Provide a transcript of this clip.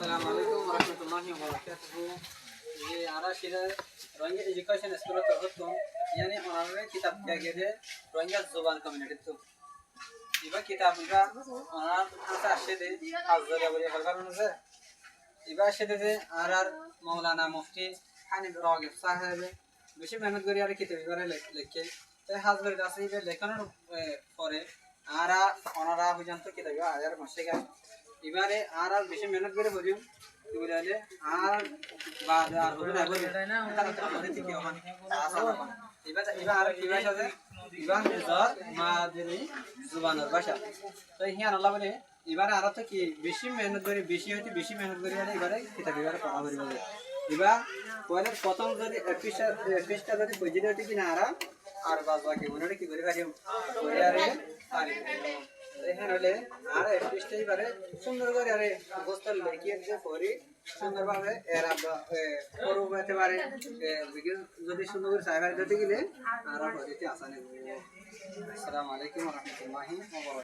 Assalamualaikum warahmatullahi wabarakatuh. Ini ara shira Rohingya education school terhutum. Yani onarane kitab kagede Rohingya zuban community tu. Iba kitab ga onar asa ashede azza bari halkaron ze. Iba ashede de arar Maulana Mufti Hanif Ragib sahibi বেশি মেহনত করি আর কিতাব এবারে লেখে তাই হাজবের কাছে এবার লেখানোর পরে আর ওনারা পর্যন্ত কিতাব আয়ার মাসে গেল এবারে আর বেশি মেহনত করে বলিও এবারে আর বাদ আর হবে না বলি তাহলে তো আমাদের থেকে ওখানে এবার এবার আর কি ভাষা আছে এবার মেজর মাদরি জুবানের ভাষা তো হিয়ান আল্লাহ বলে এবারে আর তো কি বেশি মেহনত করে বেশি হইতে বেশি মেহনত করে এবারে কিতাব এবারে পড়া হয়ে যাবে এবার পরে প্রথম যদি এপিসটা যদি বুঝে দেওয়া কি না আর বাদ বাকি ওনারা কি করে পারি করে আরে পারি এখানে হলে আর এপিসটাই পারে সুন্দর করে আরে বস্তার লেখিয়ে দিয়ে পরে সুন্দরভাবে এর পড়ো পেতে পারে যদি সুন্দর করে সাইবার দিতে গেলে আর পড়তে আসানে আসসালামু আলাইকুম ওয়া রাহমাতুল্লাহি ওয়া বারাকাতুহু।